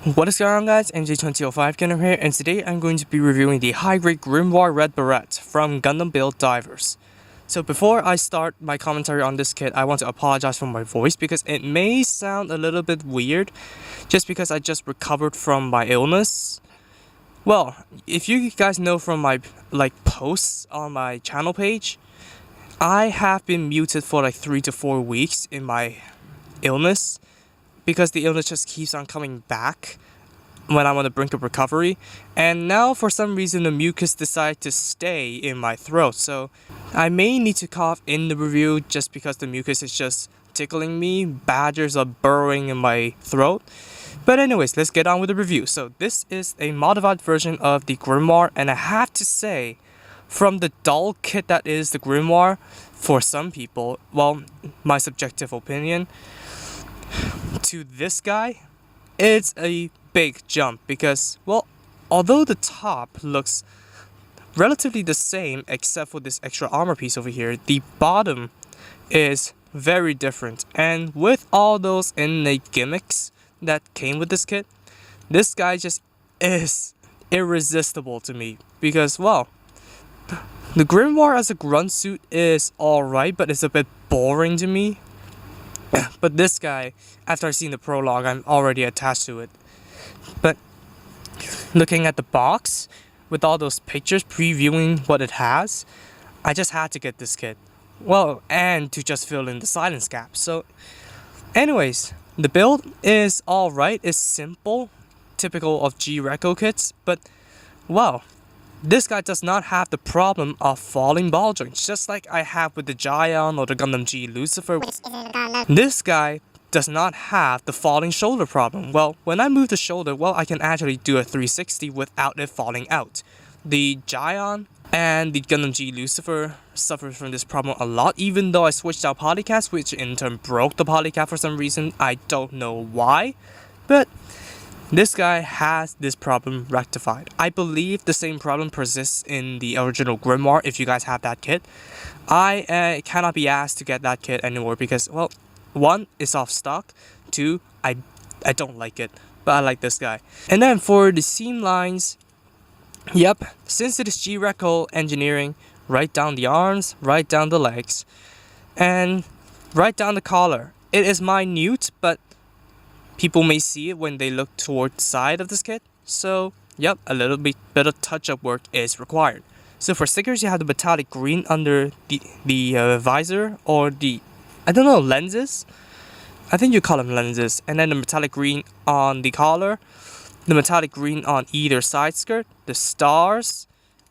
What is going on, guys? MJ2005 Gundam here, and today I'm going to be reviewing the high-grade Grimoire Red Beret from Gundam Build Divers. So before I start my commentary on this kit, I want to apologize for my voice because it may sound a little bit weird just because I just recovered from my illness. Well, if you guys know from my posts on my channel page, I have been muted for like 3 to 4 weeks in my illness, because the illness just keeps on coming back when I'm on the brink of recovery, and now for some reason the mucus decided to stay in my throat, so I may need to cough in the review just because the mucus is just tickling me. Badgers are burrowing in my throat. But anyways, let's get on with the review. So this is a modified version of the Grimoire, and I have to say, from the dull kit that is the Grimoire, for some people, well, my subjective opinion, to this guy, it's a big jump because, well, although the top looks relatively the same except for this extra armor piece over here, the bottom is very different. And with all those innate gimmicks that came with this kit, this guy just is irresistible to me because, well, the Grimoire as a grunt suit is alright, but it's a bit boring to me. But this guy, after I've seen the prologue, I'm already attached to it. But looking at the box, with all those pictures previewing what it has, I just had to get this kit. Well, and to just fill in the silence gap. So, anyways, the build is alright, it's simple, typical of G-Reco kits, but, well, this guy does not have the problem of falling ball joints, just like I have with the Gion or the Gundam G Lucifer. This guy does not have the falling shoulder problem. Well, when I move the shoulder, well, I can actually do a 360 without it falling out. The Gion and the Gundam G Lucifer suffers from this problem a lot, even though I switched out polycaps, which in turn broke the polycap for some reason. I don't know why, but this guy has this problem rectified. I believe the same problem persists in the original Grimoire if you guys have that kit. I cannot be asked to get that kit anymore because, well, 1, it's off stock, 2, I don't like it, but I like this guy. And then for the seam lines, yep, since it is G-Reco engineering, right down the arms, right down the legs, and right down the collar. It is minute, but people may see it when they look toward the side of this kit. So, yep, a little bit of touch-up work is required. So for stickers, you have the metallic green under the visor, or the, I don't know, lenses? I think you call them lenses. And then the metallic green on the collar, the metallic green on either side skirt, the stars,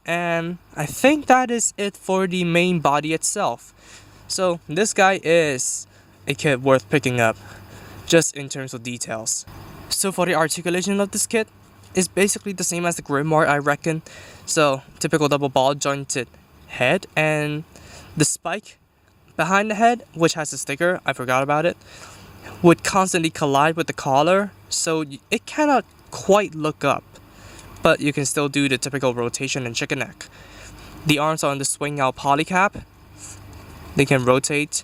and I think that is it for the main body itself. So this guy is a kit worth picking up, just in terms of details. So for the articulation of this kit, it's basically the same as the Grimoire, I reckon. So typical double ball jointed head, and the spike behind the head, which has a sticker, I forgot about it, would constantly collide with the collar, so it cannot quite look up, but you can still do the typical rotation and chicken neck. The arms are on the swing out polycap, they can rotate.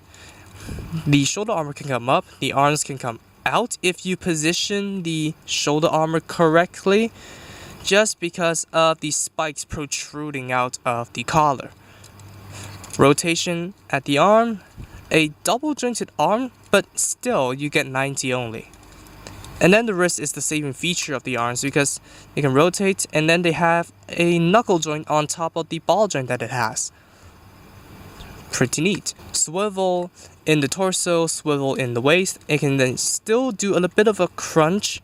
The shoulder armor can come up, the arms can come out if you position the shoulder armor correctly, just because of the spikes protruding out of the collar. Rotation at the arm, a double jointed arm, but still you get 90 only. And then the wrist is the saving feature of the arms because they can rotate, and then they have a knuckle joint on top of the ball joint that it has. Pretty neat. Swivel in the torso, swivel in the waist. It can then still do a little bit of a crunch,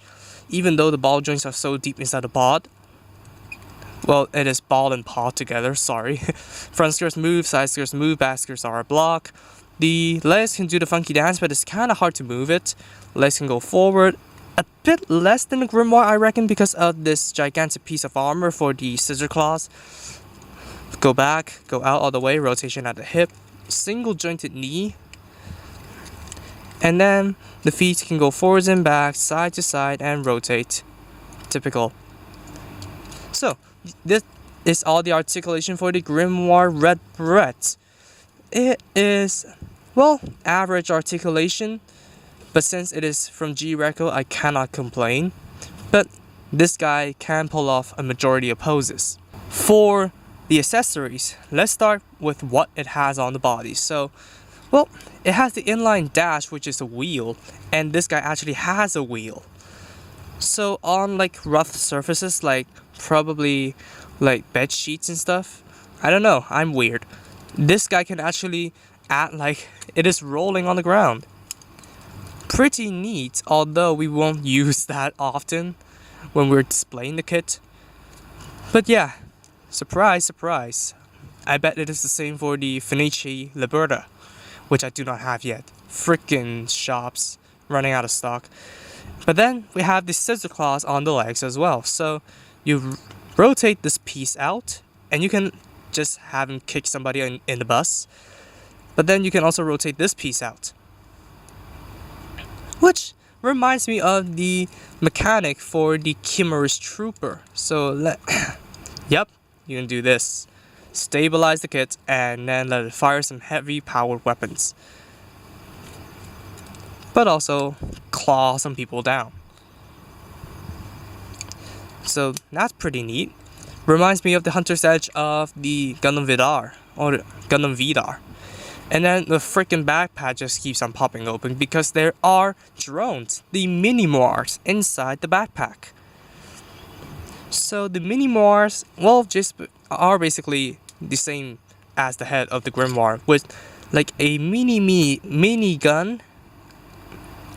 even though the ball joints are so deep inside the pod. Well, it is ball and paw together, sorry. Front skirts move, side skirts move, back skirts are a block. The legs can do the funky dance, but it's kind of hard to move it. Legs can go forward. A bit less than the Grimoire, I reckon, because of this gigantic piece of armor for the Scissor Claws. Go back, go out all the way, rotation at the hip, single jointed knee, and then the feet can go forwards and back, side to side, and rotate. Typical. So, this is all the articulation for the Grimoire Red Beret. It is, well, average articulation, but since it is from G-Reco, I cannot complain. but this guy can pull off a majority of poses. For the accessories, let's start with what it has on the body. So, well, it has the inline dash, which is a wheel, and this guy actually has a wheel. So on like rough surfaces, like probably like bed sheets and stuff, I don't know, I'm weird, this guy can actually act like it is rolling on the ground. Pretty neat, although we won't use that often when we're displaying the kit. But yeah, surprise, surprise. I bet it is the same for the Fenice Liberta, which I do not have yet. Frickin' shops running out of stock. But then we have the Scissor Claws on the legs as well. So you rotate this piece out, and you can just have him kick somebody in the bus. But then you can also rotate this piece out, which reminds me of the mechanic for the Kimmer's Trooper. So yep, you can do this. Stabilize the kit and then let it fire some heavy powered weapons, but also claw some people down. So that's pretty neat. Reminds me of the Hunter's Edge of the Gundam Vidar, or Gundam Vidar. And then the freaking backpack just keeps on popping open because there are drones, the Grimoires, inside the backpack. So the Grimoires, well, just are basically the same as the head of the Grimoire, with like a mini gun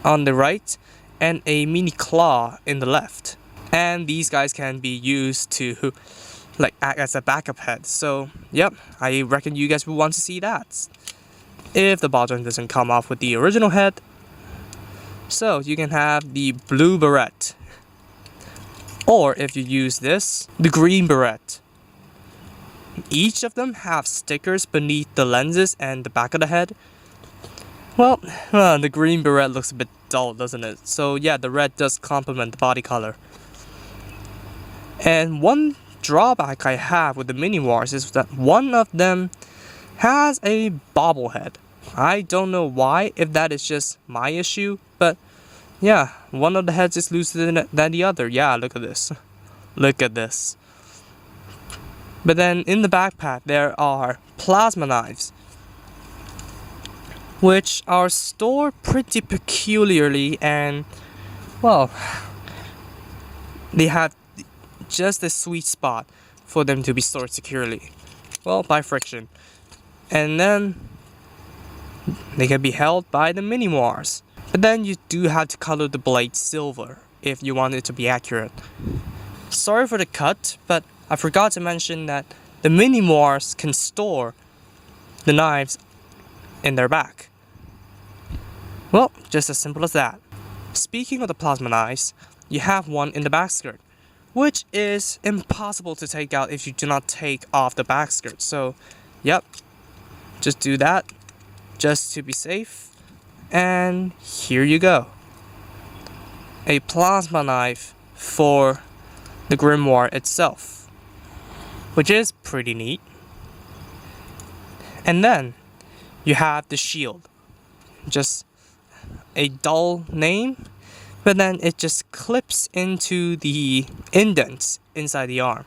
on the right and a mini claw in the left. And these guys can be used to like act as a backup head. So yep, I reckon you guys will want to see that if the bottom doesn't come off with the original head. So you can have the blue Beret, or if you use this, the green Beret. Each of them have stickers beneath the lenses and the back of the head. Well, the green Beret looks a bit dull, doesn't it? So yeah, the red does complement the body color. And one drawback I have with the Grimoires is that one of them has a bobblehead. I don't know why, if that is just my issue, but yeah, one of the heads is looser than the other. Yeah, look at this. Look at this. But then in the backpack there are plasma knives, which are stored pretty peculiarly, and well, they have just a sweet spot for them to be stored securely, well, by friction. And then they can be held by the Grimoires. But then you do have to color the blade silver if you want it to be accurate. Sorry for the cut, but I forgot to mention that the Grimoires can store the knives in their back. Well, just as simple as that. Speaking of the plasma knives, you have one in the back skirt, which is impossible to take out if you do not take off the back skirt. So, yep, just do that, just to be safe. And here you go. A plasma knife for the Grimoire itself, which is pretty neat. And then you have the shield. Just a dull name, but then it just clips into the indents inside the arm.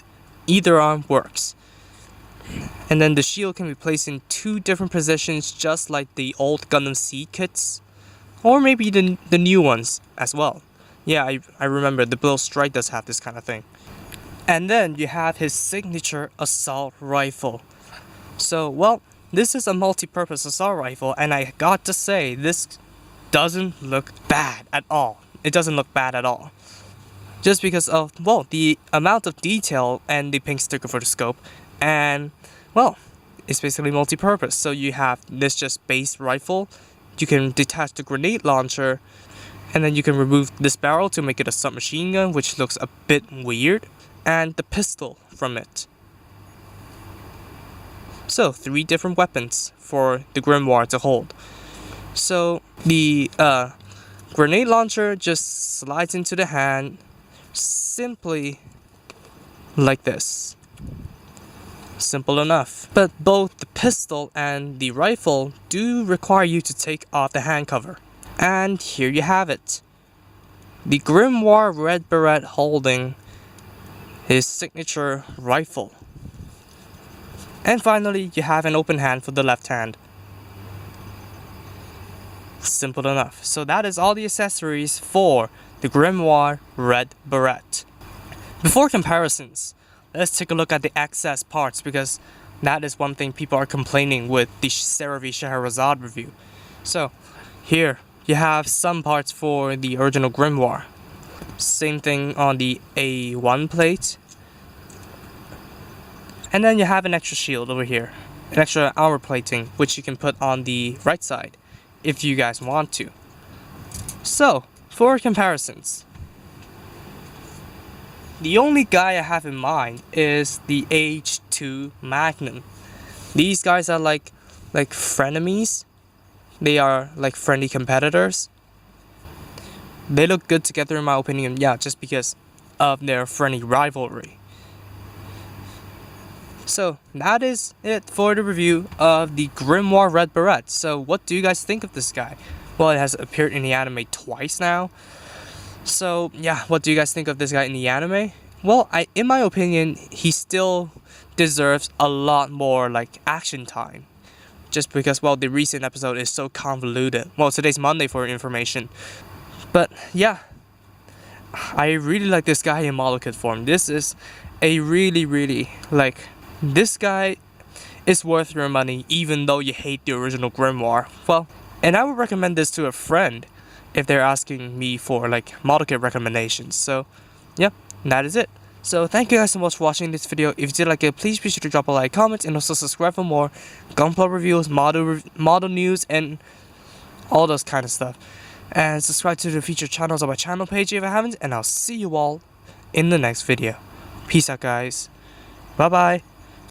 Either arm works. And then the shield can be placed in two different positions, just like the old Gundam Seed kits, or maybe the new ones as well. Yeah, I remember the Blue Strike does have this kind of thing. And then you have his signature assault rifle. So, well, this is a multi-purpose assault rifle, and I got to say, this doesn't look bad at all. It doesn't look bad at all. Just because of, well, the amount of detail and the pink sticker for the scope, and, well, it's basically multi-purpose. So you have this just base rifle, you can detach the grenade launcher, and then you can remove this barrel to make it a submachine gun, which looks a bit weird, and the pistol from it. So 3 different weapons for the Grimoire to hold. So the grenade launcher just slides into the hand simply like this. Simple enough. But both the pistol and the rifle do require you to take off the hand cover. And here you have it. the Grimoire Red Beret holding his signature rifle. And finally, you have an open hand for the left hand. Simple enough. So that is all the accessories for the Grimoire Red Beret. Before comparisons, let's take a look at the excess parts, because that is one thing people are complaining with the CeraVe Scheherazade review. So here you have some parts for the original Grimoire. Same thing on the A1 plate. And then you have an extra shield over here, an extra armor plating, which you can put on the right side if you guys want to. So, for comparisons, the only guy I have in mind is the H2 Magnum. These guys are like frenemies. They are like friendly competitors. They look good together in my opinion, yeah, just because of their friendly rivalry. So that is it for the review of the Grimoire Red Beret. So what do you guys think of this guy? Well, it has appeared in the anime twice now. So yeah, what do you guys think of this guy in the anime? Well, in my opinion, he still deserves a lot more like action time. Just because, well, the recent episode is so convoluted. Well, today's Monday for information. But yeah, I really like this guy in model kit form. This is a really like, this guy is worth your money even though you hate the original Grimoire. Well, and I would recommend this to a friend if they're asking me for like model kit recommendations. So yeah, that is it. So thank you guys so much for watching this video. If you did like it, please be sure to drop a like, comment, and also subscribe for more gunpla reviews, model news, and all those kind of stuff. And subscribe to the featured channels on my channel page if you haven't, and I'll see you all in the next video. Peace out, guys. Bye bye.